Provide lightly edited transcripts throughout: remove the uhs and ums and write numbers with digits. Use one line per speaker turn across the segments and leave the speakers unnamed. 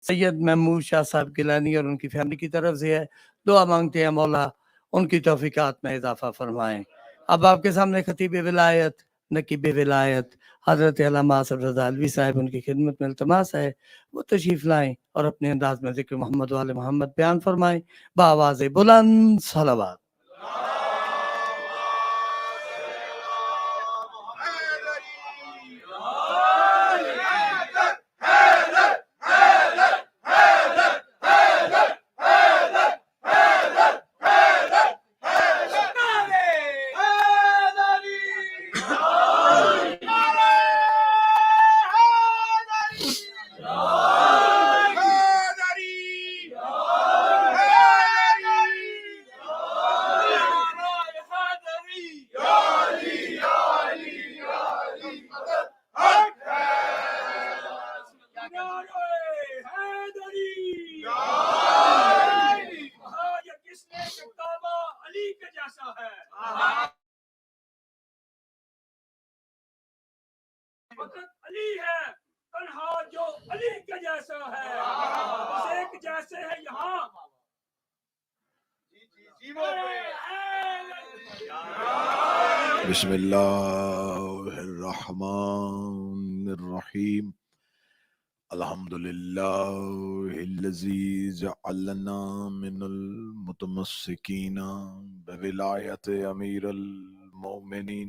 سید محمود شاہ صاحب گیلانی اور ان کی فیملی کی طرف سے ہے. دعا مانگتے ہیں مولا ان کی توفیقات میں اضافہ فرمائیں. اب آپ کے سامنے خطیب ولایت نقیب ولایت حضرت علامہ آصف رضا علوی صاحب ان کی خدمت میں التماس ہے وہ تشریف لائیں اور اپنے انداز میں ذکر محمد وآل محمد بیان فرمائیں بآواز بلند صلوات.
علی ہے تنہا جو علی کے جیسا ہے بس ایک جیسے ہے یہاں
بسم اللہ الرحمن الرحیم الحمد للہ الذی جعلنا من المتمسکین بولایت امیر المؤمنین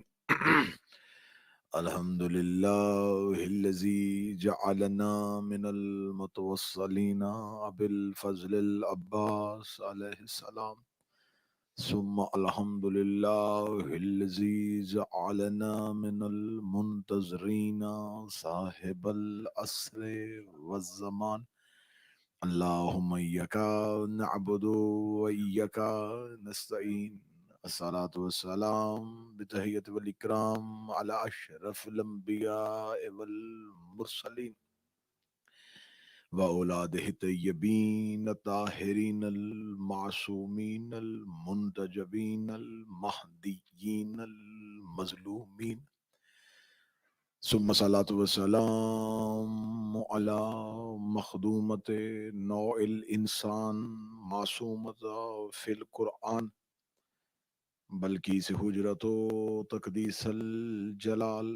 الحمد للہ الذی جعلنا من المتوصلین بالفضل العباس علیہ السلام ثم الحمد للہ الذی جعلنا من المنتظرین صاحب العصر والزمان اللہم ایک نعبد و ایک نستعین الصلاة والسلام بتحیت والاکرام علی اشرف الانبیاء والمرسلین وأولادہ الطیبین الطاہرین المعصومین المنتجبین المہدیین المظلومین ثم صلاة والسلام علی مخدومت نوع الانسان معصومت فی القرآن بلکہ سے حجرت و تقدیس الجلال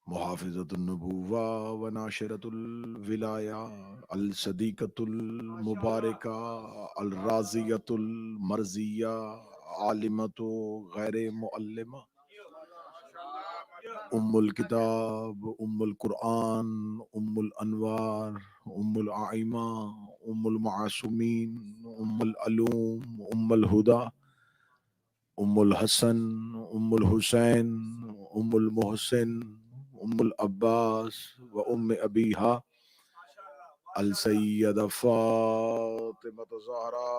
محافظت النبوہ و ناشرت الولایہ الصدیقۃ المبارکہ الرازیۃ المرضیہ عالمۃ غیر معلمہ ام الکتاب ام القرآن ام الانوار ام الائمہ ام المعصومین ام العلوم ام الہدی ام الحسن ام الحسین ام المحسن ام العباس و ام ابیہا السیدہ فاطمہ الزہرا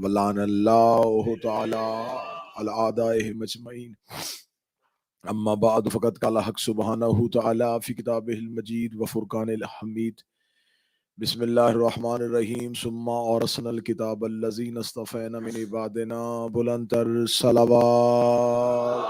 ولعن اللہ تعالی علی اعدائہم اجمعین اما بعد فقد قال حق سبحانہ تعالی فی کتابہ المجید و فرقان الحمید بسم اللہ الرحمن الرحیم ثم اورثنا الکتاب الذین اصطفینا من عبادنا بلند تر صلوات.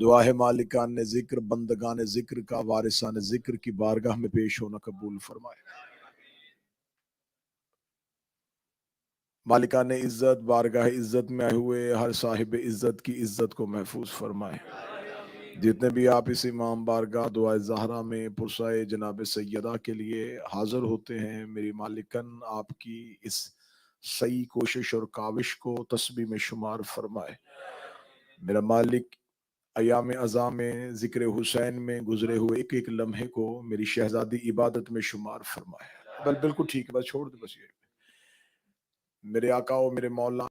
دعا ہے مالکان ذکر بندگان ذکر کا وارثان ذکر کی بارگاہ میں پیش ہونا قبول فرمائے. مالکان عزت بارگاہ عزت میں آئے ہوئے ہر صاحب عزت کی عزت کو محفوظ فرمائے. جتنے بھی آپ اس امام بارگاہ دعائے زہرا میں پرسائے جناب سیدہ کے لیے حاضر ہوتے ہیں، میری مالکن آپ کی اس صحیح کوشش اور کاوش کو تسبیح میں شمار فرمائے. میرا مالک ایام ازاں میں ذکر حسین میں گزرے ہوئے ایک ایک لمحے کو میری شہزادی عبادت میں شمار فرمائے. بالکل ٹھیک ہے، بس چھوڑ دے بس. یہ میرے آقا و میرے مولا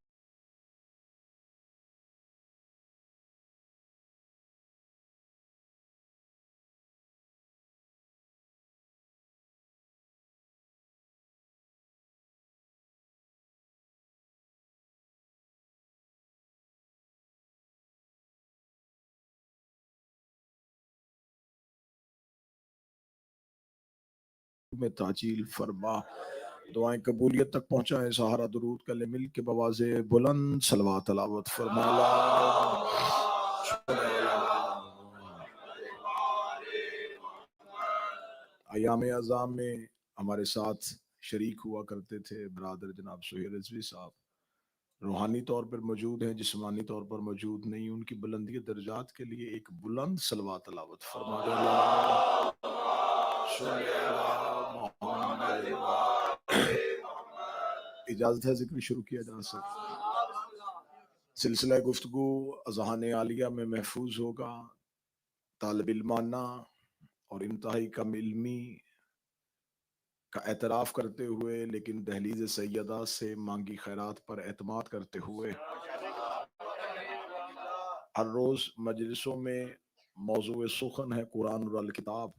میں تعجیل فرما. دعائیں قبولیت تک پہنچائیں. سہارا درود کا لے مل کے بواز بلند صلوات تلاوت فرمایا. ایام اعظام میں ہمارے ساتھ شریک ہوا کرتے تھے برادر جناب سہیل رضوی صاحب. روحانی طور پر موجود ہیں، جسمانی طور پر موجود نہیں. ان کی بلندی درجات کے لیے ایک بلند صلوات تلاوت فرمایا. اجازت ہے ذکر شروع کیا جا سکتا. سلسلہ گفتگو اذہان عالیہ میں محفوظ ہوگا. طالب علمانہ اور انتہائی کم علمی کا اعتراف کرتے ہوئے لیکن دہلیز سیدہ سے مانگی خیرات پر اعتماد کرتے ہوئے ہر روز مجلسوں میں موضوع سخن ہے قرآن اور الکتاب.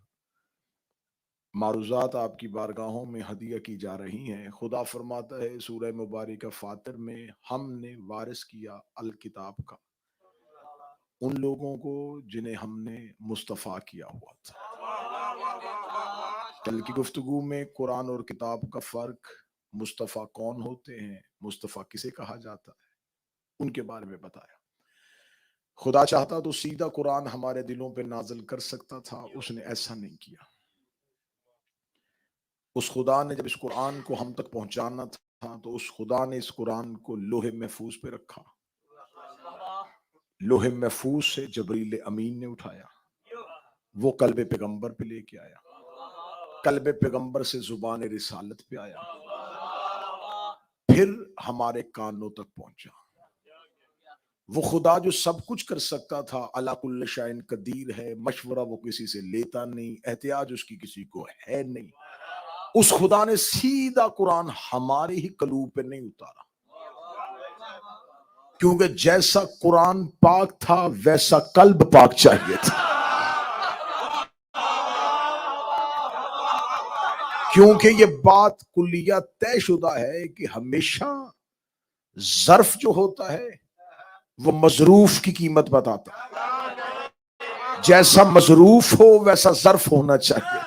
معروضات آپ کی بارگاہوں میں ہدیہ کی جا رہی ہیں. خدا فرماتا ہے سورہ مبارکہ فاطر میں ہم نے وارث کیا الکتاب کا ان لوگوں کو جنہیں ہم نے مصطفیٰ کیا ہوا تھا. کل کی گفتگو میں قرآن اور کتاب کا فرق، مصطفیٰ کون ہوتے ہیں، مصطفیٰ کسے کہا جاتا ہے، ان کے بارے میں بتایا. خدا چاہتا تو سیدھا قرآن ہمارے دلوں پہ نازل کر سکتا تھا، اس نے ایسا نہیں کیا. اس خدا نے جب اس قرآن کو ہم تک پہنچانا تھا تو اس خدا نے اس قرآن کو لوح محفوظ پہ رکھا. لوح محفوظ سے جبریل امین نے اٹھایا، وہ قلب پیغمبر پہ لے کے آیا، قلب پیغمبر سے زبان رسالت پہ آیا، پھر ہمارے کانوں تک پہنچا. وہ خدا جو سب کچھ کر سکتا تھا، علی کل شیء قدیر ہے، مشورہ وہ کسی سے لیتا نہیں، احتیاج اس کی کسی کو ہے نہیں. اس خدا نے سیدھا قرآن ہمارے ہی قلوب پہ نہیں اتارا، کیونکہ جیسا قرآن پاک تھا ویسا قلب پاک چاہیے تھا. کیونکہ یہ بات کلیہ طے شدہ ہے کہ ہمیشہ ظرف جو ہوتا ہے وہ مظروف کی قیمت بتاتا ہے. جیسا مظروف ہو ویسا ظرف ہونا چاہیے،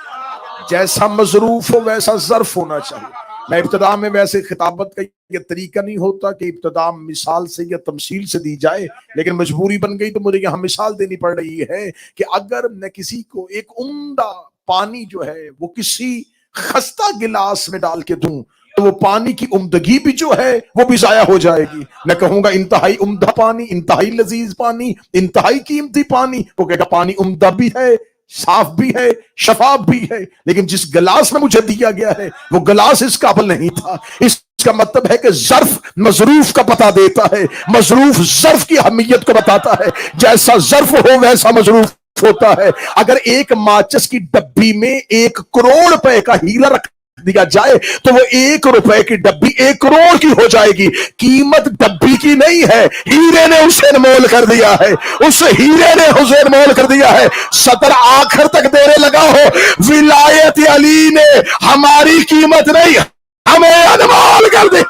جیسا مظروف ہو ویسا ظرف ہونا چاہیے. میں ابتدا میں ویسے خطابت کا یہ طریقہ نہیں ہوتا کہ ابتدا مثال سے یا تمثیل سے دی جائے، لیکن مجبوری بن گئی تو مجھے یہاں مثال دینی پڑ رہی ہے کہ اگر میں کسی کو ایک عمدہ پانی جو ہے وہ کسی خستہ گلاس میں ڈال کے دوں تو وہ پانی کی عمدگی بھی جو ہے وہ بھی ضائع ہو جائے گی. میں کہوں گا انتہائی عمدہ پانی، انتہائی لذیذ پانی، انتہائی قیمتی پانی، وہ کہے گا پانی عمدہ بھی ہے، صاف بھی ہے، شفاف بھی ہے، لیکن جس گلاس میں مجھے دیا گیا ہے وہ گلاس اس قابل نہیں تھا. اس کا مطلب ہے کہ ظرف مظروف کا پتہ دیتا ہے، مظروف ظرف کی اہمیت کو بتاتا ہے. جیسا ظرف ہو ویسا مظروف ہوتا ہے. اگر ایک ماچس کی ڈبی میں 1 کروڑ روپے کا ہیرا رکھ دیا جائے تو وہ 1 روپے کی ڈبی 1 کروڑ کی ہو جائے گی. قیمت ڈبی کی نہیں ہے، ہیرے نے اسے مول کر دیا ہے، اس ہیرے نے حسین مول کر دیا ہے. صدر آخر تک دینے لگا ہو، ولایت علی نے ہماری قیمت نہیں ہمیں انمول کر دی.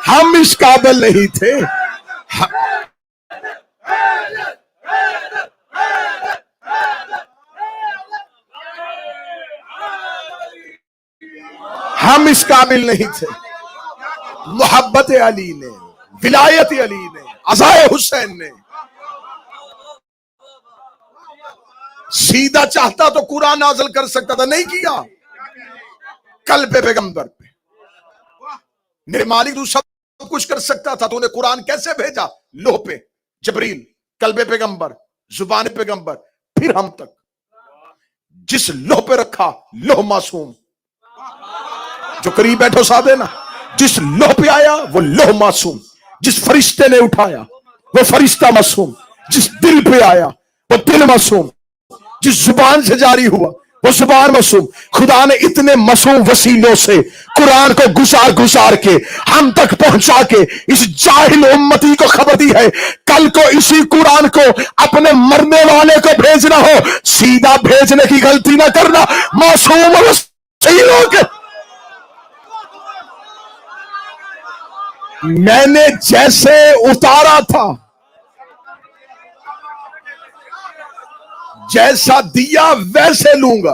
ہم اس قابل نہیں تھے. ہم اس قابل نہیں تھے. محبت علی نے، ولایت علی نے، عزائے حسین نے. سیدھا چاہتا تو قرآن نازل کر سکتا تھا، نہیں کیا. قلب پیغمبر پہ. میرے مالک تو سب کچھ کر سکتا تھا تو انہیں قرآن کیسے بھیجا؟ لوح پہ، جبریل، قلب پیغمبر، زبان پیغمبر، پھر ہم تک. جس لوح پہ رکھا، لوح معصوم. جو قریب بیٹھو صاحب ہے نا، جس لوح پہ آیا وہ لوح معصوم. جس فرشتے نے اٹھایا وہ فرشتہ معصوم. جس دل پہ آیا وہ دل معصوم. جس زبان سے جاری ہوا وہ زبان معصوم. خدا نے اتنے معصوم وسیلوں سے قرآن کو گزار کے ہم تک پہنچا کے اس جاہل امتی کو خبر دی ہے. کل کو اسی قرآن کو اپنے مرنے والے کو بھیجنا ہو، سیدھا بھیجنے کی غلطی نہ کرنا. معصوم وسیلوں کے میں نے جیسے اتارا تھا، جیسا دیا ویسے لوں گا.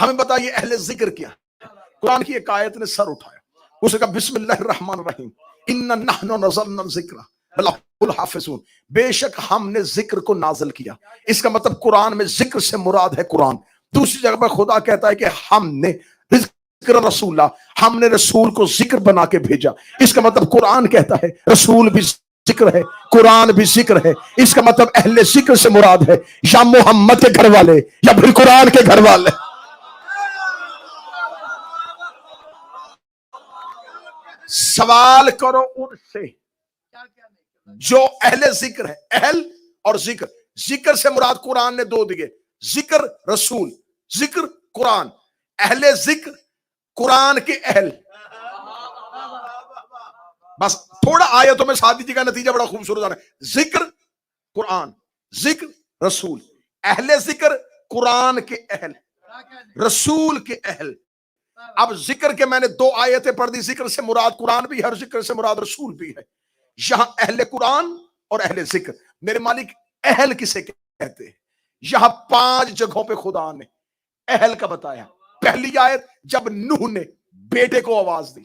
ہمیں بتائیے اہل ذکر کیا ہے؟ قرآن کی ایک آیت نے سر اٹھایا، اسے کہا بسم اللہ الرحمن الرحیم اِنَّا نَحْنُ نَزَّلْنَا الذِّکْرَ وَلَهُ الْحَافِظُونَ، بے شک ہم نے ذکر کو نازل کیا. اس کا مطلب قرآن میں ذکر سے مراد ہے قرآن. دوسری جگہ پر خدا کہتا ہے کہ ہم نے ذکر رسول اللہ، ہم نے رسول کو ذکر بنا کے بھیجا. اس کا مطلب قرآن کہتا ہے رسول بھی ذکر ہے، قرآن بھی ذکر ہے. اس کا مطلب اہل ذکر سے مراد ہے یا محمد کے گھر والے یا پھر قرآن کے گھر والے. سوال کرو ان سے جو اہل ذکر ہے. اہل اور ذکر، ذکر سے مراد قرآن نے دو دیے، ذکر رسول، ذکر قرآن. اہل ذکر قرآن کے اہل. بس تھوڑا آیتوں میں ساتھ دیجیے گا، نتیجہ بڑا خوبصورت آنا ہے. ذکر قرآن، ذکر رسول. اہل ذکر قرآن کے اہل، رسول کے اہل. اب ذکر کے میں نے دو آیتیں پڑھ دی، ذکر سے مراد قرآن بھی ہے اور ذکر سے مراد رسول بھی ہے. یہاں اہل قرآن اور اہل ذکر. میرے مالک اہل کسے کہتے ہیں؟ یہاں 5 جگہوں پہ خدا نے اہل کا بتایا. پہلی آیت جب نوح نے بیٹے کو آواز دی،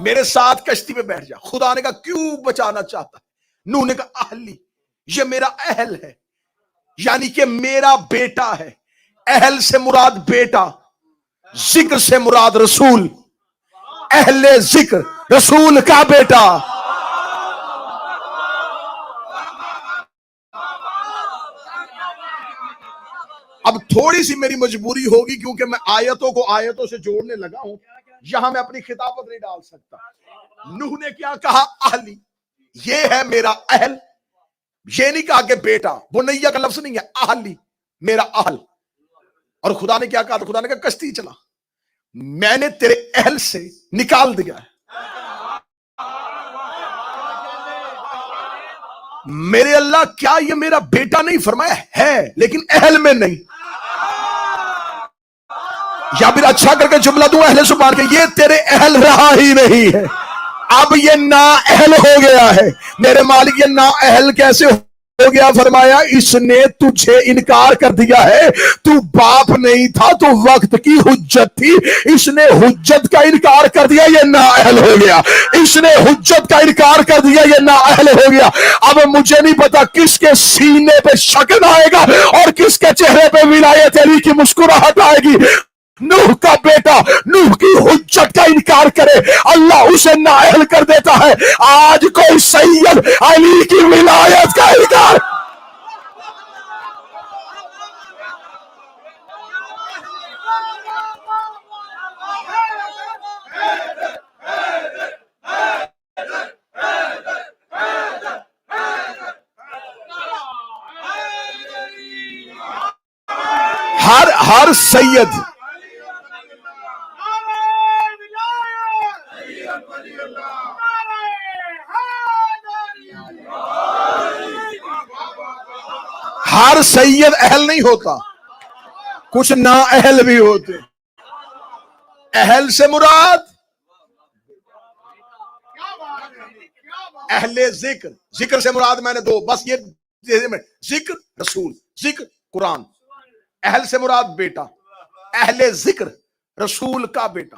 میرے ساتھ کشتی پہ بیٹھ جا. خدا نے کہا کیوں بچانا چاہتا ہے؟ نوح نے کہا اہلی، یہ میرا اہل ہے، یعنی کہ میرا بیٹا ہے. اہل سے مراد بیٹا، ذکر سے مراد رسول. اہل ذکر رسول کا بیٹا. اب تھوڑی سی میری مجبوری ہوگی کیونکہ میں آیتوں کو آیتوں سے جوڑنے لگا ہوں، یہاں میں اپنی خطابت نہیں ڈال سکتا. نوح نے کیا کہا؟ اہلی، یہ ہے میرا اہل. یہ نہیں کہا کہ بیٹا، بنیہ کا لفظ نہیں ہے، اہلی میرا اہل. اور خدا نے کیا کہا؟ تو خدا نے کہا کشتی چلا، میں نے تیرے اہل سے نکال دیا ہے. میرے اللہ کیا یہ میرا بیٹا نہیں؟ فرمایا ہے لیکن اہل میں نہیں. یا پھر اچھا کر کے جملہ دوں اہل سبحان کے، یہ تیرے اہل رہا ہی نہیں ہے، اب یہ نا اہل ہو گیا ہے. میرے مالک یہ نا اہل کیسے ہو گیا؟ فرمایا اس نے تجھے انکار کر دیا ہے. تو باپ نہیں تھا، تو وقت کی حجت تھی، اس نے حجت کا انکار کر دیا، یہ نا اہل ہو گیا. اس نے حجت کا انکار کر دیا، یہ نا اہل ہو گیا. اب مجھے نہیں پتا کس کے سینے پہ شکن آئے گا اور کس کے چہرے پہ ولایت علی کی مسکراہٹ آئے گی. نوح کا بیٹا نوح کی حجت کا انکار کرے، اللہ اسے نااہل کر دیتا ہے. آج کوئی سید علی کی ولایت کا انکار. ہر سید ہر سید اہل نہیں ہوتا، کچھ نا اہل بھی ہوتے. اہل سے مراد اہل ذکر، ذکر سے مراد میں نے دو بس یہ ذکر رسول، ذکر قرآن. اہل سے مراد بیٹا، اہل ذکر رسول کا بیٹا.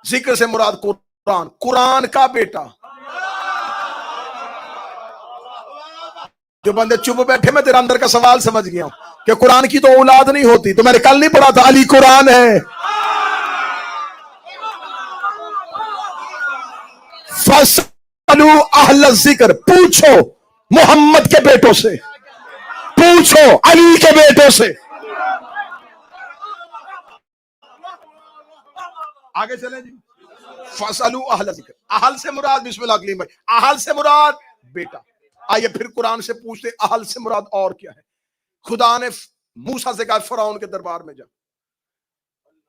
ذکر سے مراد قرآن، قرآن کا بیٹا. جو بندے چپ بیٹھے میں تیرا اندر کا سوال سمجھ گیا ہوں کہ قرآن کی تو اولاد نہیں ہوتی. تو میں نے کل نہیں پڑھا تھا علی قرآن ہے. فَاسْأَلُوا أَهْلَ الذِّكْرِ، پوچھو محمد کے بیٹوں سے، پوچھو علی کے بیٹوں سے. آگے چلیں جی. فَاسْأَلُوا أَهْلَ الذِّكْرِ، اہل سے مراد بسم اللہ کلیم بھائی، اہل سے مراد بیٹا. آئیے پھر قرآن سے پوچھتے اہل سے مراد اور کیا ہے. خدا نے موسیٰ سے کہا فرعون کے دربار میں جا،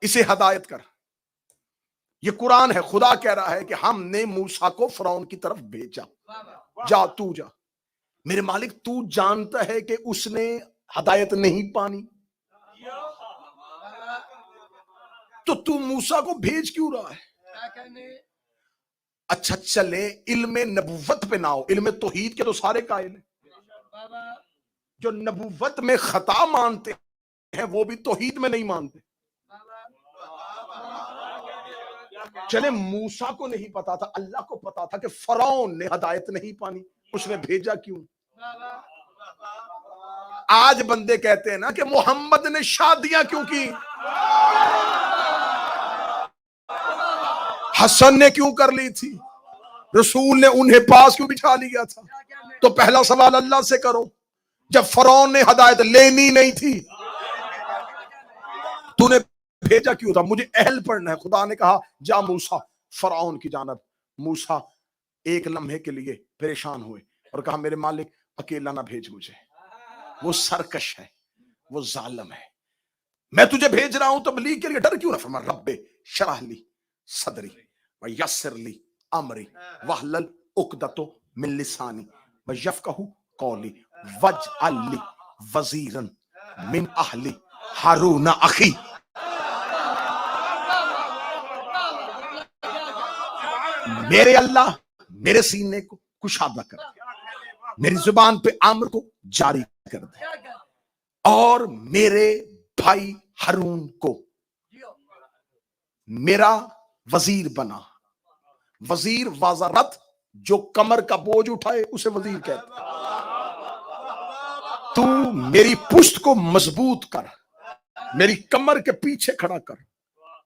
اسے ہدایت کر. یہ قرآن ہے، خدا کہہ رہا ہے کہ ہم نے موسیٰ کو فرعون کی طرف بھیجا، جا تو جا. میرے مالک تو جانتا ہے کہ اس نے ہدایت نہیں پانی، تو موسیٰ کو بھیج کیوں رہا ہے؟ اچھا چلے علم نبوت پہ نہ ہو، علم توحید کے تو سارے قائل ہیں. جو نبوت میں خطا مانتے ہیں وہ بھی توحید میں نہیں مانتے. چلے موسیٰ کو نہیں پتا تھا, اللہ کو پتا تھا کہ فرعون نے ہدایت نہیں پانی, اس نے بھیجا کیوں. آج بندے کہتے ہیں نا کہ محمد نے شادیاں کیوں کی, حسن نے کیوں کر لی تھی, رسول نے انہیں پاس کیوں بٹھا لیا تھا. تو پہلا سوال اللہ سے کرو, جب فرعون نے ہدایت لینی نہیں تھی تو نے بھیجا کیوں تھا. مجھے اہل پڑھنا ہے. خدا نے کہا جا موسیٰ فرعون کی جانب. موسیٰ ایک لمحے کے لیے پریشان ہوئے اور کہا میرے مالک اکیلا نہ بھیج مجھے, وہ سرکش ہے, وہ ظالم ہے, میں تجھے بھیج رہا ہوں تبلیغ کے لیے, ڈر کیوں نہ. فرما رب شرح لی صدری ویسر لی امری واحلل عقدۃ من لسانی ویفقہوا قولی واجعل لی وزیرا من اہلی ہارون اخی. میرے اللہ میرے سینے کو کشادہ کر دے, میری زبان پہ امر کو جاری کر دے, اور میرے بھائی ہارون کو میرا وزیر بنا. وزیر وزارت جو کمر کا بوجھ اٹھائے اسے وزیر کہتے ہیں. تو میری پشت کو مضبوط کر, میری کمر کے پیچھے کھڑا کر,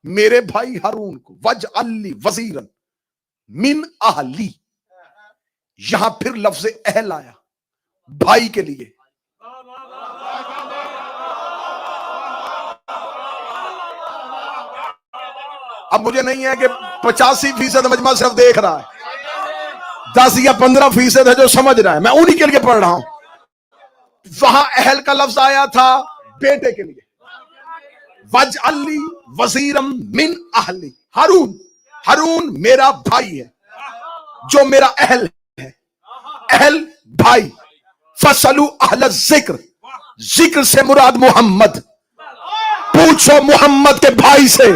میرے بھائی ہارون کو وجعل لی وزیرا من اہلی. یہاں پھر لفظ اہل آیا بھائی کے لیے. اب مجھے نہیں ہے کہ 85% مجمع صرف دیکھ رہا ہے, 10 یا 15% ہے جو سمجھ رہا ہے, میں انہی کے لیے پڑھ رہا ہوں. وہاں اہل کا لفظ آیا تھا بیٹے کے لیے. وجعل لی وزیرا من اہلی. ہارون میرا بھائی ہے جو میرا اہل ہے. اہل بھائی. فسلو اہل الذکر, ذکر سے مراد محمد. پوچھو محمد کے بھائی سے.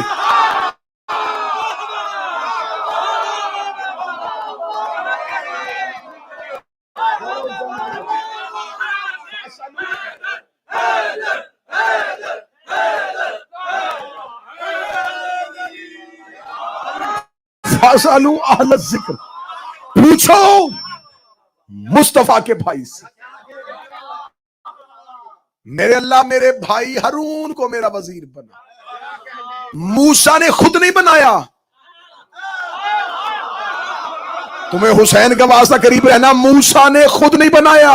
فسلو اہل الذکر, پوچھو مصطفیٰ کے بھائی سے. میرے اللہ میرے بھائی ہارون کو میرا وزیر بنا. موسیٰ نے خود نہیں بنایا. تمہیں حسین کا واسطہ قریب رہنا, موسیٰ نے خود نہیں بنایا.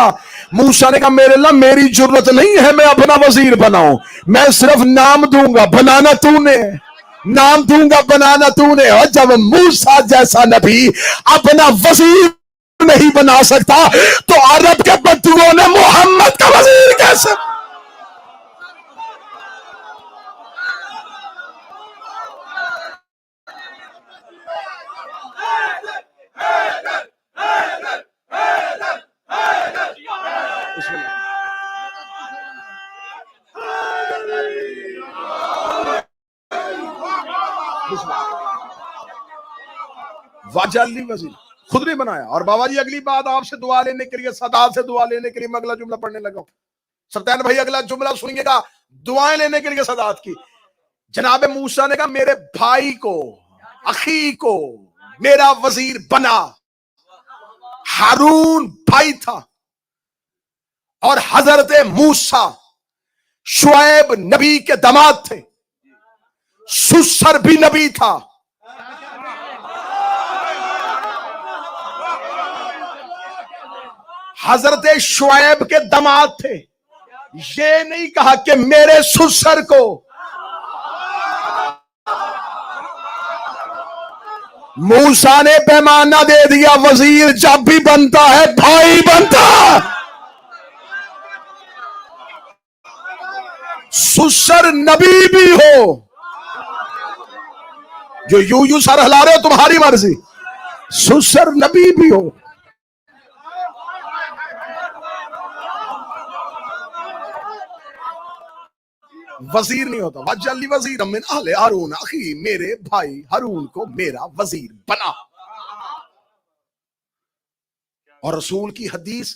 موسیٰ نے کہا میرے اللہ میری ضرورت نہیں ہے میں اپنا وزیر بناؤں, میں صرف نام دوں گا, بنانا تو نے, نام دوں گا بنانا تو نے. اور جب موسیٰ جیسا نبی اپنا وزیر نہیں بنا سکتا تو عرب کے بدوؤں نے محمد کا وزیر کیسے. واجعل لی وزیر, خود نہیں بنایا. اور بابا جی اگلی بات آپ سے دعا لینے کے لیے, سادات سے دعا لینے کے لیے میں اگلا جملہ پڑھنے لگا ہوں. سلطان بھائی اگلا جملہ سنیے گا, دعائیں لینے کے لیے سادات کی. جناب موسیٰ نے کہا میرے بھائی کو اخی کو میرا وزیر بنا. ہارون بھائی تھا اور حضرت موسیٰ شعیب نبی کے داماد تھے. سسر بھی نبی تھا. حضرت شعیب کے داماد تھے. یہ نہیں کہا کہ میرے سسر کو. موسیٰ نے پیمانہ دے دیا, وزیر جب بھی بنتا ہے بھائی بنتا. سسر نبی بھی ہو, جو یوں سر ہلا رہے ہو تمہاری مرضی, سسر نبی بھی ہو. وزیر نہیں ہوتا. وجعل لی وزیرا من اہل ہارون اخی, میرے بھائی ہارون کو میرا وزیر بنا. اور رسول کی حدیث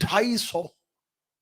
250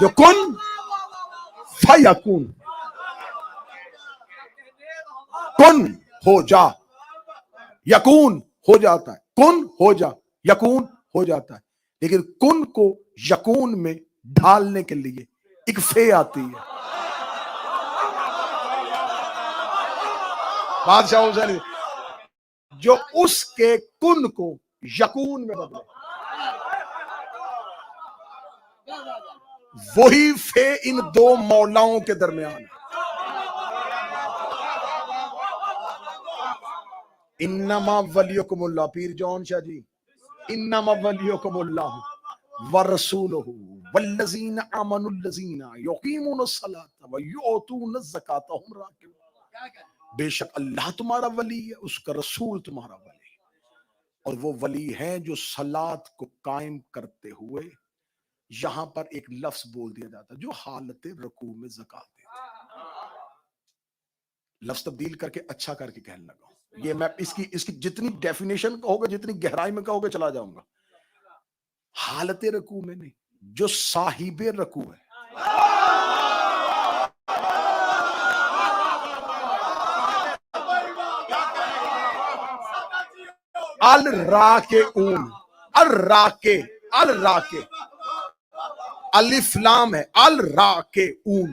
جو کن فیکون، کن ہو جا، یکون ہو جاتا ہے، کن ہو جا یکون ہو جاتا ہے، لیکن کن کو یکون میں ڈھالنے کے لیے ایک فے آتی ہے. بادشاہ حسین جو اس کے کن کو یکون میں بدلے، وہی فے ان دو مولاؤں کے درمیان ہے. انما ولیکم اللہ، پیر جون شاہ جی، انما ولیکم اللہ ورسولہ والذین آمنوا الذین یقیمون الصلاۃ ویؤتون الزکاۃ وهم راکعون. بے شک اللہ تمہارا ولی ہے، اس کا رسول تمہارا ولی ہے، اور وہ ولی ہیں جو صلاۃ کو قائم کرتے ہوئے، یہاں پر ایک لفظ بول دیا جاتا ہے جو حالت رکوع میں زکات دیتا ہے. لفظ تبدیل کر کے اچھا کر کے کہنے لگا ہوں. یہ میں اس کی جتنی ڈیفینیشن کہو گے، جتنی گہرائی میں کہو گے، چلا جاؤں گا. حالت رکوع میں نہیں، جو صاحب رکوع ہے. الراکعون، الراکع، الراکع الف لام ہے، الراکعون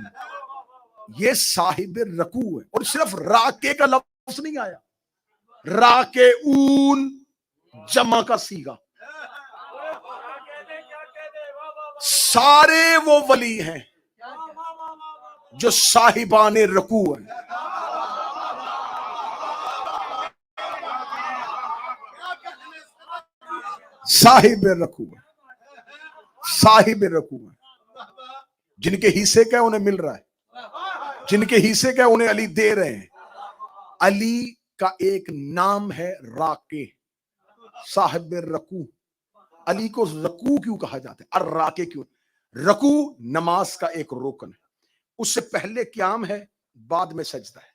یہ صاحب رکوع ہے. اور صرف راکع کا لفظ نہیں آیا، راکعون جمع کا صیغہ. سارے وہ ولی ہیں جو صاحبان رکوع ہیں. صاحب رکوع، صاحب رکوع ہے. جن کے حصے کا انہیں مل رہا ہے، جن کے حصے کا انہیں علی دے رہے ہیں. علی کا ایک نام ہے راکع، صاحب رکوع. علی کو رکوع کیوں کہا جاتا ہے، الراکع کیوں؟ رکوع نماز کا ایک رکن ہے، اس سے پہلے قیام ہے، بعد میں سجدہ ہے.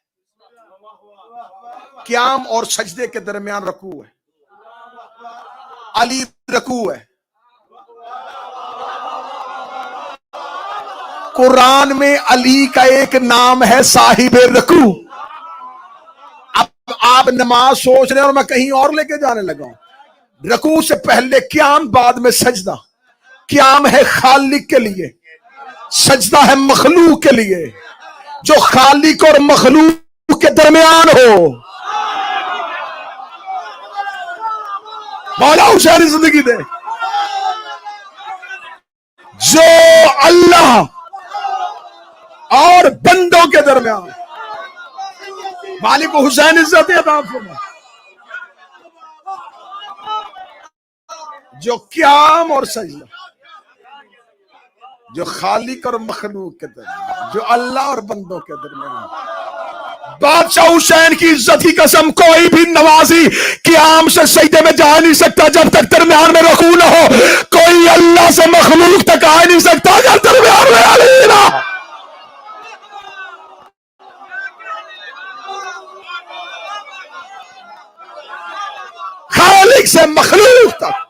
قیام اور سجدے کے درمیان رکوع ہے. علی رکوع ہے. قرآن میں علی کا ایک نام ہے صاحب رکوع. اب آپ نماز سوچ رہے ہیں اور میں کہیں اور لے کے جانے لگا ہوں. رکوع سے پہلے قیام، بعد میں سجدہ. قیام ہے خالق کے لیے، سجدہ ہے مخلوق کے لیے. جو خالق اور مخلوق کے درمیان ہو، مولا حسین زندگی دے. جو اللہ اور بندوں کے درمیان، مالک حسین عزت عطا فرما. جو قیام اور سجدہ، جو خالق اور مخلوق کے درمیان، جو اللہ اور بندوں کے درمیان. بادشاہ حسین کی عزت کی قسم، کوئی بھی نوازی قیام سے سجدے میں جا نہیں سکتا جب تک درمیان میں رکوع نہ ہو. کوئی اللہ سے مخلوق تک آ نہیں سکتا جب درمیان میں علی نہ ہو. خالق سے مخلوق تک.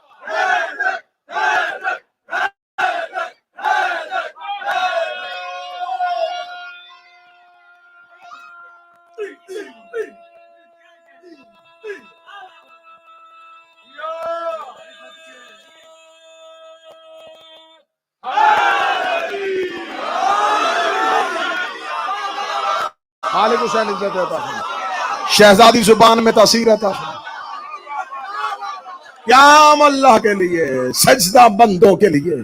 مالک حسین عزت عطا فرما. شہزادی زبان میں تاثیر عطا فرما. قیام اللہ کے لیے، سجدہ بندوں کے لیے.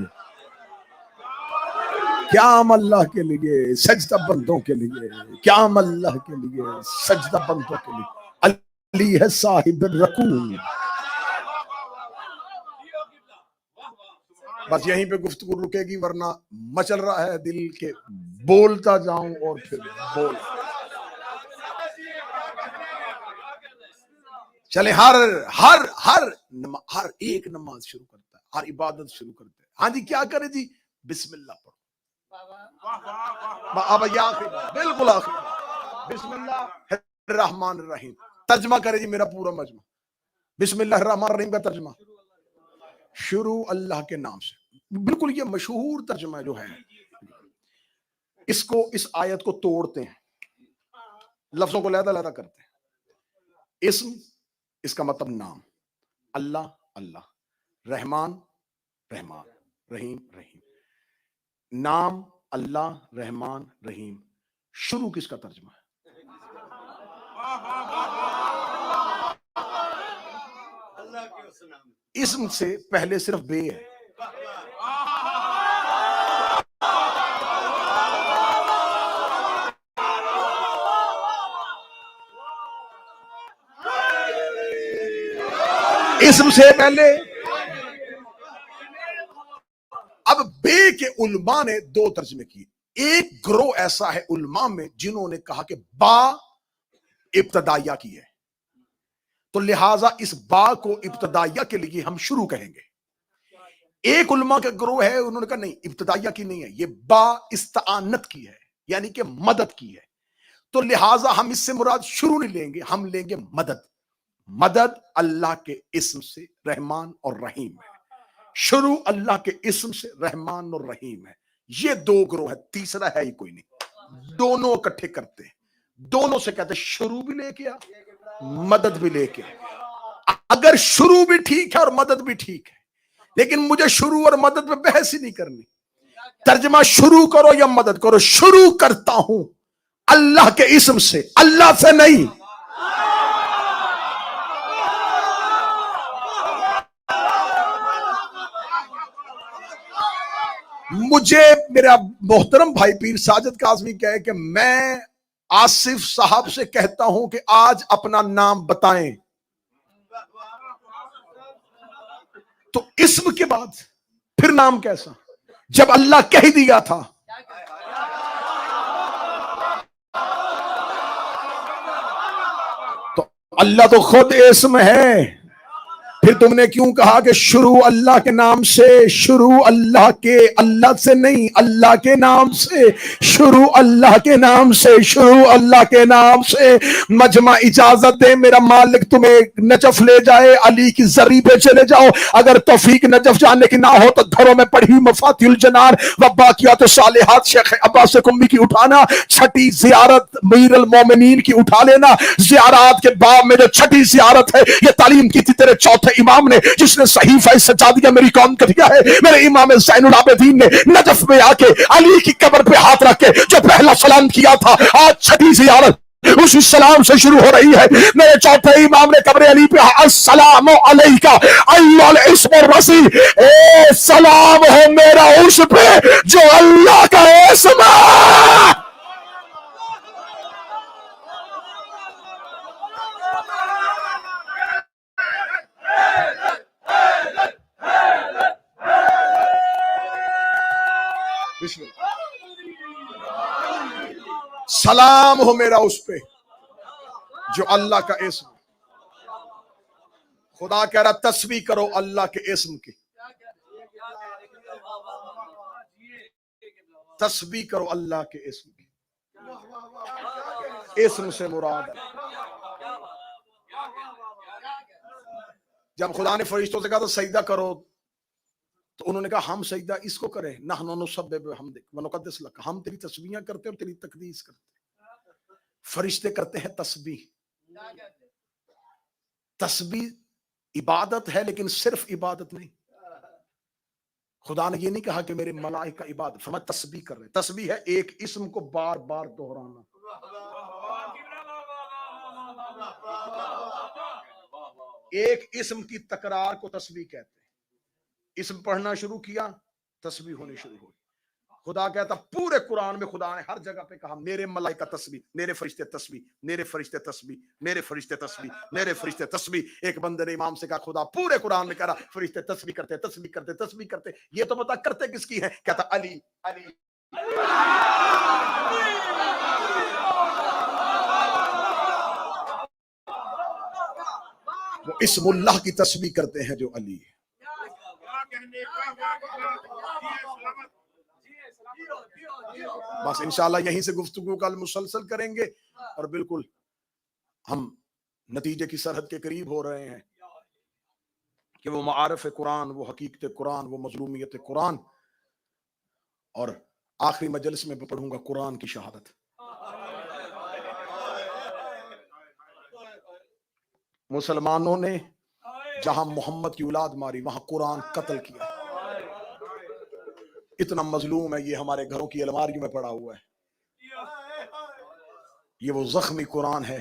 قیام اللہ کے لیے، سجدہ بندوں کے لیے. قیام اللہ کے لیے، سجدہ بندوں کے لیے. علی ہے صاحب رکوع. بس یہیں پہ گفتگو رکے گی، ورنہ مچل رہا ہے دل کے بولتا جاؤں اور پھر بول. چلے ہر ایک نماز شروع کرتا ہے، ہر عبادت شروع کرتا ہے. ہاں جی کیا کرے جی؟ بسم اللہ پڑھو. اب بالکل آخر بسم اللہ الرحمن الرحیم. ترجمہ کرے جی میرا پورا مجمع. بسم اللہ الرحمن الرحیم کا ترجمہ، شروع اللہ کے نام سے. بالکل یہ مشہور ترجمہ جو ہے اس کو اس آیت کو توڑتے ہیں, لفظوں کو علیحدہ علیحدہ کرتے ہیں. اسم اس کا مطلب نام, اللہ اللہ, رحمان رحمان, رحیم رحیم. نام اللہ رحمان رحیم, شروع کس کا ترجمہ ہے؟ اسم سے پہلے صرف بے ہے. اسم سے پہلے, اب بے کے علماء نے دو ترجمے کیے. ایک گروہ ایسا ہے علماء میں جنہوں نے کہا کہ با ابتدائیہ کی ہے, تو لہٰذا اس با کو ابتدائیہ کے لیے ہم شروع کہیں گے. ایک علماء کا گروہ ہے انہوں نے کہا نہیں, ابتدائیہ کی نہیں ہے, یہ با استعانت کی ہے, یعنی کہ مدد کی ہے, تو لہٰذا ہم اس سے مراد شروع نہیں لیں گے, ہم لیں گے مدد. مدد اللہ کے اسم سے رحمان اور رحیم ہے, شروع اللہ کے اسم سے رحمان اور رحیم ہے. یہ دو گروہ ہے, تیسرا ہے ہی کوئی نہیں. دونوں اکٹھے کرتے ہیں, دونوں سے کہتے ہیں شروع بھی لے کے آ, مدد بھی لے کے آ. اگر شروع بھی ٹھیک ہے اور مدد بھی ٹھیک ہے, لیکن مجھے شروع اور مدد پہ بحث ہی نہیں کرنی. ترجمہ شروع کرو یا مدد کرو, شروع کرتا ہوں اللہ کے اسم سے, اللہ سے نہیں. مجھے میرا محترم بھائی پیر ساجد کاظمی کہے کہ میں آصف صاحب سے کہتا ہوں کہ آج اپنا نام بتائیں, تو اسم کے بعد پھر نام کیسا, جب اللہ کہہ دیا تھا. تو اللہ تو خود اسم ہے, پھر تم نے کیوں کہا کہ شروع اللہ کے نام سے, شروع اللہ کے, اللہ سے نہیں, اللہ کے نام سے, شروع اللہ کے نام سے, شروع اللہ کے نام سے. مجمع اجازت دے, میرا مالک تمہیں نجف لے جائے, علی کی زری پہ چلے جاؤ. اگر توفیق نجف جانے کی نہ ہو تو گھروں میں پڑھی مفاتیح الجنان و باقیات الصالحات شیخ عباس قمی کی اٹھانا, چھٹی زیارت میر المومنین کی اٹھا لینا. زیارات کے باب میں جو چھٹی زیارت ہے, یہ تعلیم کی تھی تیرے چوتھے امام نے, جس نے صحیفہ سجادیہ میری قوم کا دیا ہے. میرے امام زین العابدین نے نجف میں آ کے علی کی قبر پہ ہاتھ رکھ کے جو پہلا سلام کیا تھا, آج چھٹی زیارت اسی سلام سے شروع ہو رہی ہے. میرے چوتھے امام نے قبر علی پہ السلام علیکہ ایھا الاسم الرضی, اے سلام ہو میرا اس پہ جو اللہ کا اسم ہے. سلام ہو میرا اس پہ جو اللہ کا اسم. خدا کہہ رہا تسبیح کرو اللہ کے اسم کی, تسبیح کرو اللہ کے اسم کی. اسم سے مراد ہے, جب خدا نے فرشتوں سے کہا تو سجدہ کرو, تو انہوں نے کہا ہم سجدہ اس کو کریں, نحن نسبح بحمدک ونقدس لک, ہم تیری تسبیحاں کرتے اور تیری تقدیس کرتے. فرشتے کرتے ہیں تسبیح. تسبیح عبادت ہے, لیکن صرف عبادت نہیں. خدا نے یہ نہیں کہا کہ میرے ملائکہ عبادت, فرمایا تسبیح کر رہے. تسبیح ہے ایک اسم کو بار بار دہرانا. ایک اسم کی تکرار کو تسبیح کہتے ہیں. اسم پڑھنا شروع کیا, تسبیح ہونی شروع ہوئی. خدا کہتا پورے قرآن میں خدا نے ہر جگہ پہ کہا میرے ملائکہ تسبیح, میرے فرشتے تسبیح, میرے فرشتے تسبیح, میرے فرشتے تسبیح, میرے فرشتے تسبیح. ایک بندے نے امام سے کہا خدا پورے قرآن میں کہہ رہا فرشتے تسبیح کرتے تسبیح کرتے تسبیح کرتے, یہ تو بتا کرتے کس کی ہے؟ کہتا علی علی. وہ اسم اللہ کی تسبیح کرتے ہیں جو علی ہے. بس انشاءاللہ یہیں سے گفتگو کا مسلسل کریں گے, اور بالکل ہم نتیجے کی سرحد کے قریب ہو رہے ہیں کہ وہ معارف قرآن, وہ حقیقت قرآن, وہ مظلومیت قرآن اور آخری مجلس میں پڑھوں گا قرآن کی شہادت. مسلمانوں نے جہاں محمد کی اولاد ماری وہاں قرآن قتل کیا. اتنا مظلوم ہے یہ ہمارے گھروں کی الماریوں میں پڑا ہوا ہے. یہ وہ زخمی قرآن ہے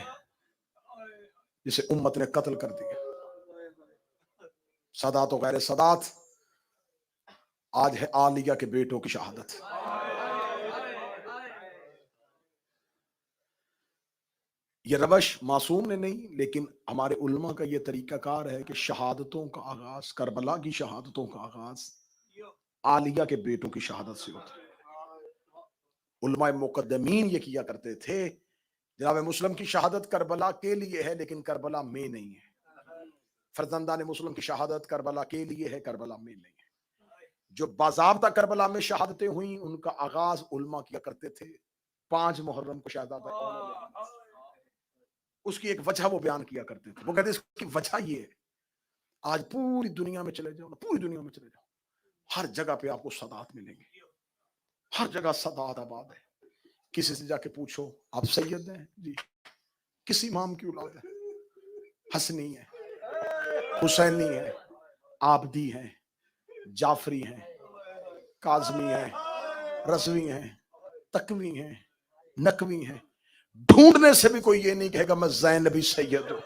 جسے امت نے قتل کر دیا. سادات و غیر سادات، آج ہے عالیہ کے بیٹوں کی شہادت. یہ روش معصوم نے نہیں، لیکن ہمارے علماء کا یہ طریقہ کار ہے کہ شہادتوں کا آغاز، کربلا کی شہادتوں کا آغاز عالیہ کے بیٹوں کی شہادت سے ہوتا ہے. علماء مقدمین یہ کیا کرتے تھے. جناب مسلم کی شہادت کربلا کے لیے ہے لیکن کربلا میں نہیں ہے. فرزندان مسلم کی شہادت کربلا کے لیے ہے، کربلا میں نہیں ہے. جو باضابطہ کربلا میں شہادتیں ہوئیں ان کا آغاز علماء کیا کرتے تھے 5 محرم کو شہادت. اس کی ایک وجہ وہ بیان کیا کرتے تھے. وہ کہتے ہیں اس کی وجہ یہ ہے، آج پوری دنیا میں چلے جاؤ، پوری دنیا میں چلے جاؤ، ہر جگہ پہ آپ کو سادات ملیں گے. ہر جگہ سادات آباد ہے. کسی سے جا کے پوچھو آپ سید ہیں؟ جی. کس امام کی اولاد ہے؟ حسنی ہے، حسینی ہے، عابدی ہیں، جعفری ہیں، کاظمی ہیں، رضوی ہیں، تقوی ہیں، نقوی ہیں. ڈھونڈنے سے بھی کوئی یہ نہیں کہے گا میں زینبی سید ہوں.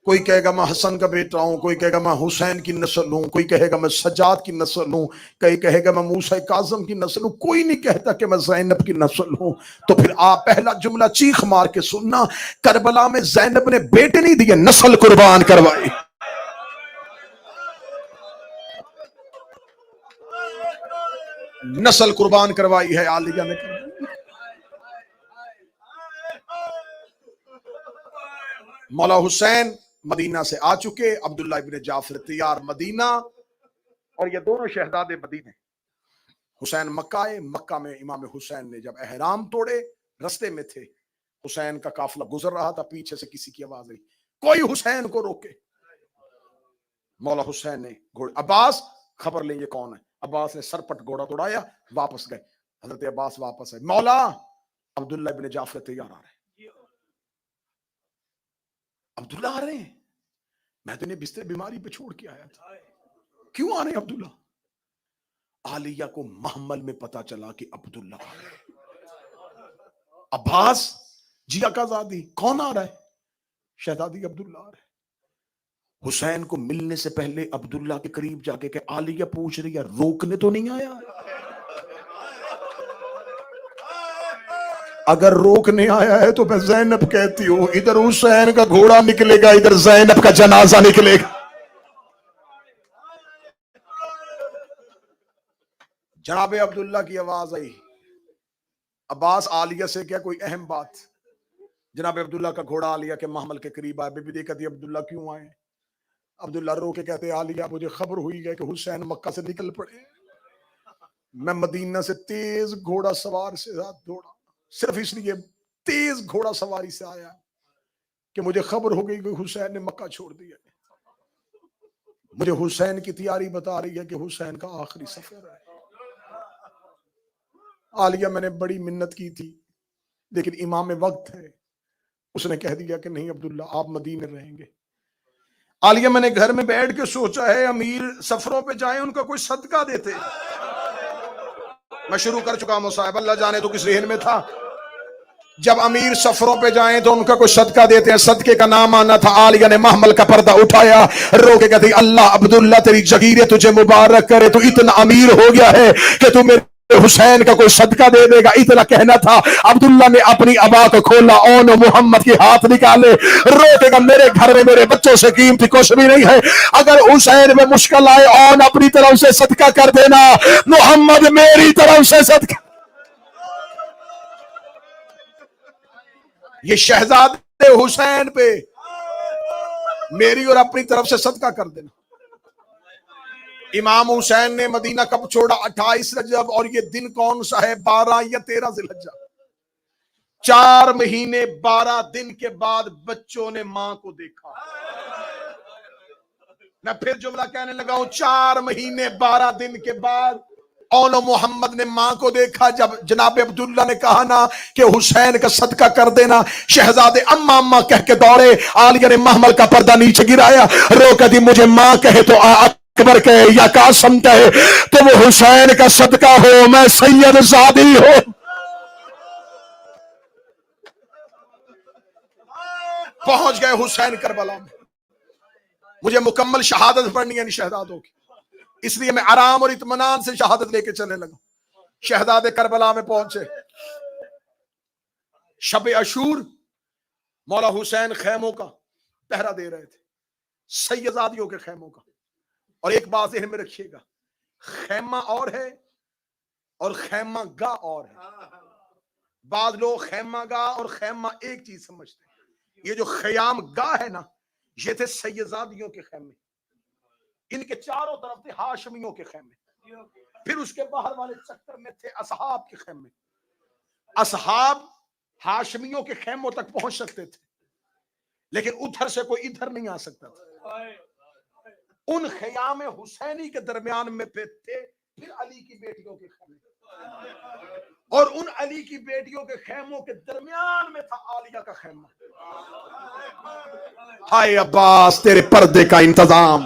کوئی کہے گا میں حسن کا بیٹا ہوں، کوئی کہے گا میں حسین کی نسل ہوں، کوئی کہے گا میں سجاد کی نسل ہوں، کوئی کہے گا میں موسیٰ کاظم کی نسل ہوں. کوئی نہیں کہتا کہ میں زینب کی نسل ہوں. تو پھر آپ پہلا جملہ چیخ مار کے سننا، کربلا میں زینب نے بیٹے نہیں دیے، نسل قربان کروائی. نسل قربان کروائی ہے عالیہ نے. مولا حسین مدینہ سے آ چکے، عبداللہ ابن جعفر تیار مدینہ، اور یہ دونوں شہزادے مدینے. حسین مکہ آئے. مکہ میں امام حسین نے جب احرام توڑے، رستے میں تھے، حسین کا قافلہ گزر رہا تھا، پیچھے سے کسی کی آواز آئی کوئی حسین کو روکے. مولا حسین نے گھوڑے، عباس خبر لیں یہ کون ہے. عباس نے سر پٹ گھوڑا دوڑایا، واپس گئے. حضرت عباس واپس آئے، مولا عبداللہ ابن جعفر تیار آ رہے ہیں. عبداللہ آ رہے ہیں؟ میں تو انہیں بستر بیماری پہ چھوڑ کے آیا تھا. کیوں آ رہے ہیں عبداللہ؟ عالیہ کو محمل میں پتا چلا کہ عبداللہ آ رہے ہیں. عباس جی آقا زادی کون آ رہا ہے؟ شہزادی عبداللہ آ رہے ہیں. حسین کو ملنے سے پہلے عبداللہ کے قریب جا کے کہ عالیہ پوچھ رہی ہے روکنے تو نہیں آیا؟ اگر روکنے آیا ہے تو میں زینب کہتی ہوں، ادھر حسین کا گھوڑا نکلے گا، ادھر زینب کا جنازہ نکلے گا. جناب عبداللہ کی آواز آئی. عباس عالیہ سے کیا کوئی اہم بات؟ جناب عبداللہ کا گھوڑا عالیہ کے محمل کے قریب آئے. بی بی دیکھتی عبداللہ کیوں آئے؟ عبداللہ رو کے کہتے عالیہ مجھے خبر ہوئی ہے کہ حسین مکہ سے نکل پڑے. میں مدینہ سے تیز گھوڑا سوار سے ساتھ دوڑا، صرف اس لیے تیز گھوڑا سواری سے آیا کہ مجھے خبر ہو گئی کہ حسین نے مکہ چھوڑ دیا. مجھے حسین کی تیاری بتا رہی ہے کہ حسین کا آخری سفر ہے. عالیہ میں نے بڑی منت کی تھی لیکن امام وقت ہے، اس نے کہہ دیا کہ نہیں عبداللہ آپ مدینے رہیں گے. عالیہ میں نے گھر میں بیٹھ کے سوچا ہے امیر سفروں پہ جائیں ان کا کوئی صدقہ دیتے. میں شروع کر چکا مصاحب، اللہ جانے تو کس ذہن میں تھا. جب امیر سفروں پہ جائیں تو ان کا کوئی صدقہ دیتے ہیں. صدقے کا نام آنا تھا. عالیہ نے محمل کا پردہ اٹھایا، رو کے کہتی اللہ عبداللہ تیری جگیریں تجھے مبارک کرے، تو اتنا امیر ہو گیا ہے کہ تو میرے حسین کا کوئی صدقہ دے دے گا. اتنا کہنا تھا. عبداللہ نے اپنی ابا کو کھولا، اون محمد کے ہاتھ نکالے، رو کے کہا میرے گھر میں میرے بچوں سے قیمتی کچھ بھی نہیں ہے، اگر حسین میں مشکل آئے اون اپنی طرف سے صدقہ کر دینا، محمد میری طرف سے صدقہ. یہ شہزادے حسین پہ میری اور اپنی طرف سے صدقہ کر دینا. امام حسین نے مدینہ کب چھوڑا؟ 28 رجب، اور یہ دن کون سا ہے؟ 12 یا 13 ذی الحجہ. 4 مہینے 12 دن کے بعد بچوں نے ماں کو دیکھا. میں پھر جملہ کہنے لگا ہوں، 4 مہینے 12 دن کے بعد اون محمد نے ماں کو دیکھا. جب جناب عبداللہ نے کہا نا کہ حسین کا صدقہ کر دینا، شہزادے اما اما کہہ کے دوڑے. عالیہ نے محمل کا پردہ نیچے گرایا، رو کہ دی مجھے ماں کہے تو اکبر کہے یا قاسم کہے، تو وہ حسین کا صدقہ ہو، میں سید زادی ہوں. پہنچ گئے حسین کربلا میں. مجھے مکمل شہادت پڑھنی ہے شہزادوں کی، اس لیے میں آرام اور اطمینان سے شہادت لے کے چلنے لگا. شہزادے کربلا میں پہنچے. شب عاشور مولا حسین خیموں کا پہرا دے رہے تھے، سیدزادیوں کے خیموں کا. اور ایک بات ذہن میں رکھیے گا، خیمہ اور ہے اور خیمہ گاہ اور ہے. بعض لوگ خیمہ گاہ اور خیمہ ایک چیز سمجھتے ہیں. یہ جو خیام گاہ ہے نا، یہ تھے سیدزادیوں کے خیمے، ان کے چاروں طرف تھے ہاشمیوں کے خیمے، پھر اس کے باہر والے چکر میں تھے اصحاب کے خیمے. اصحاب ہاشمیوں کے خیموں تک پہنچ سکتے تھے، لیکن ادھر سے کوئی ادھر نہیں آ سکتا تھا. ان خیام حسینی کے درمیان میں تھے پھر علی کی بیٹیوں کے خیمے، اور ان علی کی بیٹیوں کے خیموں کے درمیان میں تھا عالیہ کا خیمہ. ہائے عباس تیرے پردے کا انتظام.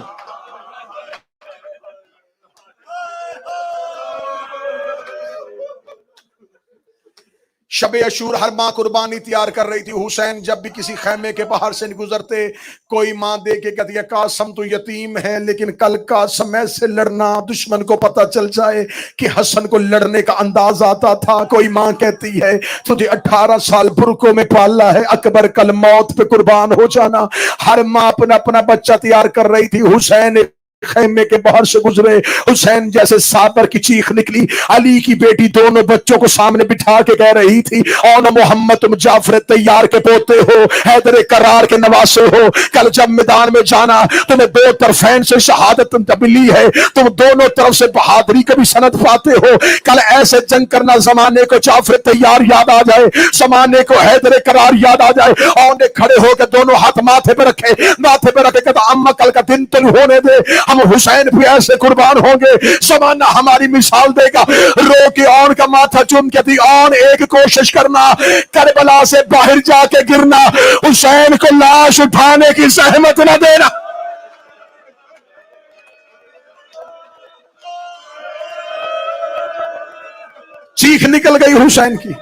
شب عاشور ہر ماں قربانی تیار کر رہی تھی. حسین جب بھی کسی خیمے کے باہر سے گزرتے، کوئی ماں دے کے کہتی ہے قاسم تو یتیم ہے، لیکن کل قاسم سے لڑنا دشمن کو پتہ چل جائے کہ حسن کو لڑنے کا انداز آتا تھا. کوئی ماں کہتی ہے تجھے 18 سال برکوں میں پالا ہے، اکبر کل موت پہ قربان ہو جانا. ہر ماں اپنا اپنا بچہ تیار کر رہی تھی. حسین خیمے کے باہر سے گزرے، حسین جیسے سابر کی چیخ نکلی. علی کی بیٹی دونوں بچوں کو سامنے بٹھا کے کہہ رہی تھی، اون محمد تم جعفر تیار کے پوتے ہو، حیدر کرار کے نواسے ہو. کل جب میدان میں جانا تمہیں 2 طرفین سے شہادت ملی ہے، تم دونوں طرف سے بہادری کا بھی سند پاتے ہو. کل ایسے جنگ کرنا زمانے کو جعفر تیار یاد آ جائے، زمانے کو حیدر کرار یاد آ جائے. اون نے کھڑے ہو کے دونوں ہاتھ ماتھے پہ رکھے، ماتھے پہ رکھے کہتا اما کل کا دن تو ہونے دے، ہم حسین بھی ایسے قربان ہوں گے، زمانہ ہماری مثال دے گا. رو کے اون کا ماتھا چوم کے دی، اون ایک کوشش کرنا، کربلا سے باہر جا کے گرنا، حسین کو لاش اٹھانے کی زحمت نہ دینا. چیخ نکل گئی حسین کی.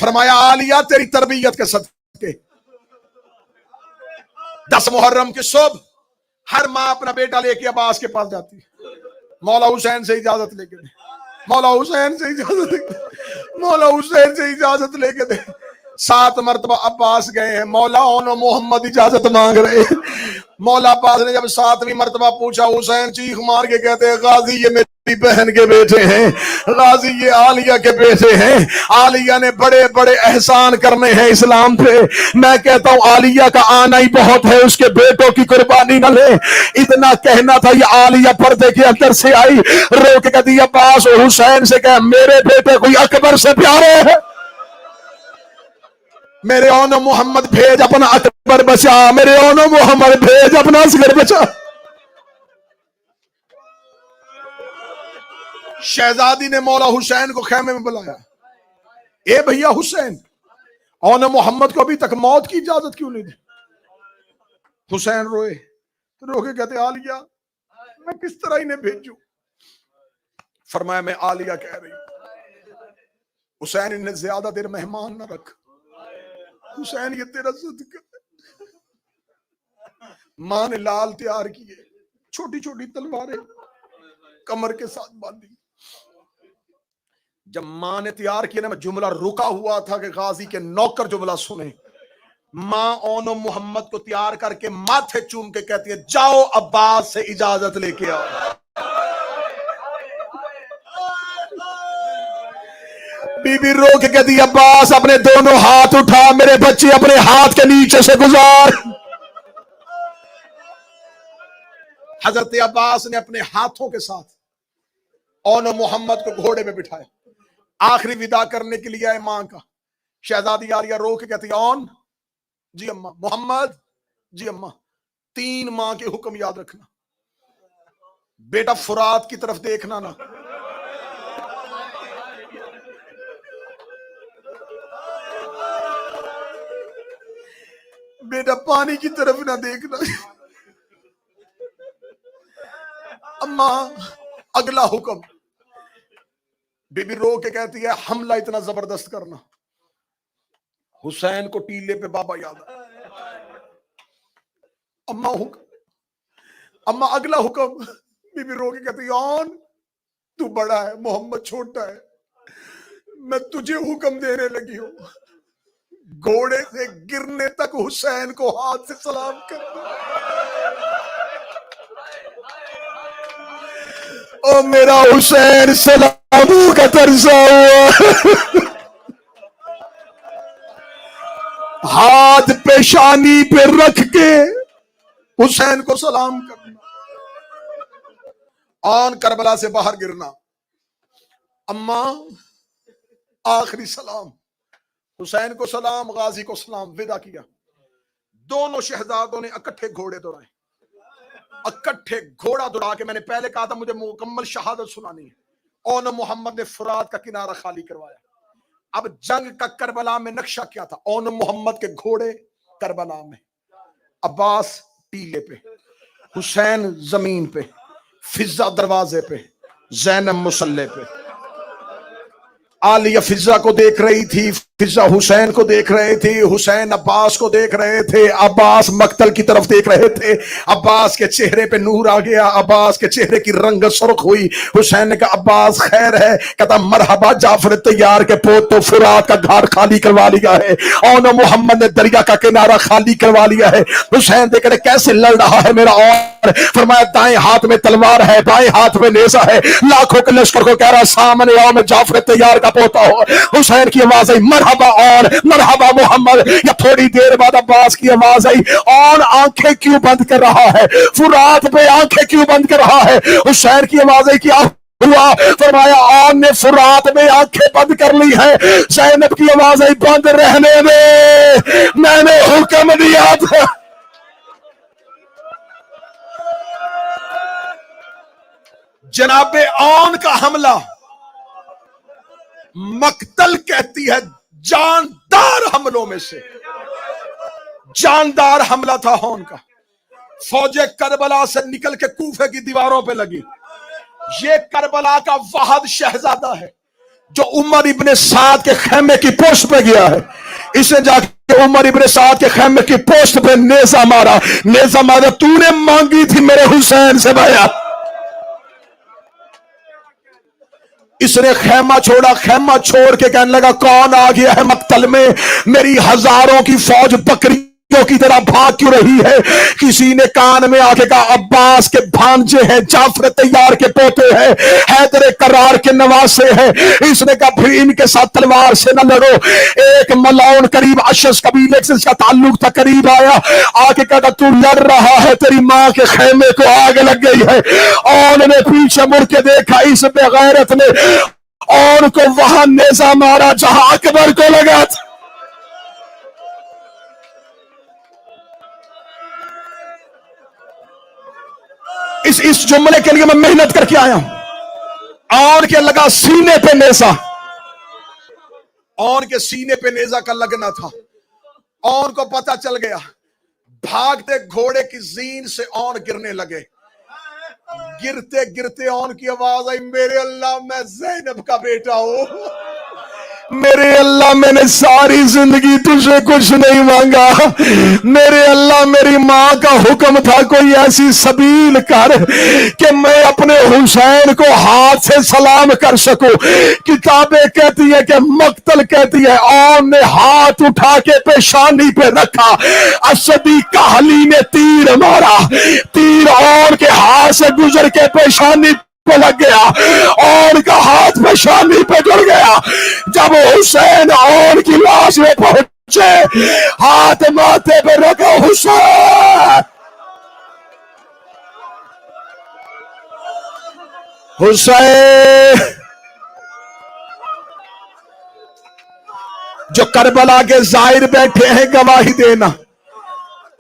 فرمایا عالیہ تیری تربیت کے صدقے 10 محرم کی صبح ہر ماں اپنا بیٹا لے کے عباس کے پاس جاتی ہے. مولا حسین سے اجازت لے کے دے، مولا حسین سے اجازت لے کے، مولا حسین سے اجازت لے کے دے. 7 مرتبہ عباس گئے ہیں، مولا اون محمد اجازت مانگ رہے ہیں. مولا عباس نے جب 7ویں مرتبہ پوچھا، حسین چیخ مار کے کہتے ہیں غازی یہ میری بہن کے بیٹے ہیں، غازی یہ عالیہ کے بیٹے ہیں، عالیہ نے بڑے بڑے احسان کرنے ہیں اسلام پہ. میں کہتا ہوں عالیہ کا آنا ہی بہت ہے، اس کے بیٹوں کی قربانی نہ لے. اتنا کہنا تھا، یہ عالیہ پردے کے اندر سے آئی، رو کے کہتی عباس اور حسین سے کہ میرے بیٹے کوئی اکبر سے پیارے ہیں، میرے اون محمد بھیج اپنا اکبر بچا، میرے اون محمد بھیج اپنا اصغر بچا. شہزادی نے مولا حسین کو خیمے میں بلایا. اے بھیا حسین، اون محمد کو ابھی تک موت کی اجازت کیوں نہیں دی؟ حسین روئے، رو کے کہتے عالیہ میں کس طرح انہیں بھیجوں؟ فرمایا میں عالیہ کہہ رہی ہوں حسین انہیں زیادہ دیر مہمان نہ رکھ، حسین یہ تیرا صدقہ ہے. ماں نے لال تیار کیے، چھوٹی چھوٹی تلواریں کمر کے ساتھ باندھی. جب ماں نے تیار کیا نا، میں جملہ رکا ہوا تھا کہ غازی کے نوکر جملہ سنیں. ماں اون محمد کو تیار کر کے ماتھے چوم کے کہتی ہے جاؤ عباس سے اجازت لے کے آؤ. بی بی رو کے کہتی عباس اپنے دونوں ہاتھ اٹھا، میرے بچے اپنے ہاتھ کے نیچے سے گزار. حضرت عباس نے اپنے ہاتھوں کے ساتھ اون محمد کو گھوڑے میں بٹھایا، آخری ودا کرنے کے لیے آئے ماں کا. شہزادی عالیہ رو کے کہتی اون جی اماں، محمد جی اماں. 3 ماں کے حکم یاد رکھنا. بیٹا فرات کی طرف دیکھنا نہ, بیٹا پانی کی طرف نہ دیکھنا. اماں اگلا حکم, بی بی رو کے کہتی ہے حملہ اتنا زبردست کرنا. حسین کو ٹیلے پہ بابا یاد آ. اماں اگلا حکم, بی بی رو کے کہتی ہے تو بڑا ہے, محمد چھوٹا ہے, میں تجھے حکم دینے لگی ہوں, گھوڑے سے گرنے تک حسین کو ہاتھ سے سلام کرنا. او میرا حسین سلاموں کا ترسا ہوا, ہاتھ پیشانی پہ رکھ کے حسین کو سلام کرنا. آن کربلا سے باہر گرنا. اماں آخری سلام, حسین کو سلام, غازی کو سلام, ودا کیا. دونوں شہزادوں نے اکٹھے گھوڑے دوڑائے, اکٹھے گھوڑا دوڑا کے, میں نے پہلے کہا تھا مجھے مکمل شہادت سنانی ہے. اون محمد نے فرات کا کنارہ خالی کروایا. اب جنگ کا کربلا میں نقشہ کیا تھا؟ اون محمد کے گھوڑے کربلا میں, عباس ٹیلے پہ, حسین زمین پہ, فضہ دروازے پہ, زینب مسلح پہ. عالیہ فضہ کو دیکھ رہی تھی, فضہ حسین کو دیکھ رہے تھے, حسین عباس کو دیکھ رہے تھے, عباس مقتل کی طرف دیکھ رہے تھے. عباس کے چہرے پہ نور آ گیا, عباس کے چہرے کی رنگت سرخ ہوئی. حسین نے کہا عباس خیر ہے؟ کہتا مرحبا جعفر طیار کے پوت, تو فرات کا گھاٹ خالی کروا لیا ہے, اون محمد نے دریا کا کنارہ خالی کروا لیا ہے. حسین دیکھ رہے کیسے لڑ رہا ہے میرا اور, فرمایا دائیں ہاتھ میں تلوار ہے, بائیں ہاتھ میں نیزہ ہے, لاکھوں کے لشکر کو کہہ رہا سامنے آؤ, میں جعفر طیار کا پوتا ہو. حسین کی آواز آئی مرحبا اور مرحبا محمد. یا تھوڑی دیر بعد عباس کی آواز آئی اور آنکھیں کیوں بند کر رہا ہے, فرات پہ آنکھیں کیوں بند کر رہا ہے. حسین کی آواز آئی کیا ہوا؟ فرمایا آن نے فرات میں آنکھیں بند کر لی ہے. زینب کی آواز آئی بند رہنے دے, میں نے حکم دیا تھا. جناب آن کا حملہ مقتل کہتی ہے جاندار حملوں میں سے, جاندار حملہ تھا ہون کا. فوج کربلا سے نکل کے کوفے کی دیواروں پہ لگی. یہ کربلا کا واحد شہزادہ ہے جو عمر ابن سعد کے خیمے کی پوسٹ پہ گیا ہے. اس نے جا کے عمر ابن سعد کے خیمے کی پوسٹ پہ نیزہ مارا. نیزہ مارا تو نے مانگی تھی میرے حسین سے بھیا. اس نے خیمہ چھوڑا, خیمہ چھوڑ کے کہنے لگا کون آ گیا ہے مقتل میں, میری ہزاروں کی فوج بکریوں کی طرح بھاگ کیوں رہی ہے. کسی نے کان میں آ کے کہا عباس کے بھانجے ہیں, جعفر طیار کے پوتے ہیں, حیدر کرار کے نواسے ہیں. اس نے کہا پھر ان کے ساتھ تلوار سے نہ لڑو. ایک ملعون قریب اشس قبیلے سے اس کا تعلق تھا, قریب آیا, آ کے کہا تو لڑ رہا ہے, تیری ماں کے خیمے کو آگ لگ گئی ہے. اور نے پیچھے مڑ کے دیکھا, اس بے غیرت نے اور کو وہاں نیزہ مارا جہاں اکبر کو لگا تھا. اس جملے کے لیے میں محنت کر کے آیا ہوں. اور کے لگا سینے پہ نیزہ, اور کے سینے پہ نیزہ کا لگنا تھا. اور کو پتا چل گیا, بھاگتے گھوڑے کی زین سے اور گرنے لگے. گرتے گرتے اون کی آواز آئی میرے اللہ میں زینب کا بیٹا ہوں, میرے اللہ میں نے ساری زندگی تجھے کچھ نہیں مانگا, میرے اللہ میری ماں کا حکم تھا کوئی ایسی سبیل کر کہ میں اپنے حسین کو ہاتھ سے سلام کر سکوں. کتابیں کہتی ہیں کہ مقتل کہتی ہے اون نے ہاتھ اٹھا کے پیشانی پہ رکھا, اسدی کاہلی نے تیر مارا, تیر اون کے ہاتھ سے گزر کے پیشانی پہ لگ گیا, اور کا ہاتھ پیشانی پہ جڑ گیا. جب حسین اور کی لاش میں پہنچے, ہاتھ ماتھے پہ رکھا, حسین حسین جو کربلا کے زائر بیٹھے ہیں گواہی دینا.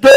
2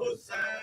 Hussein.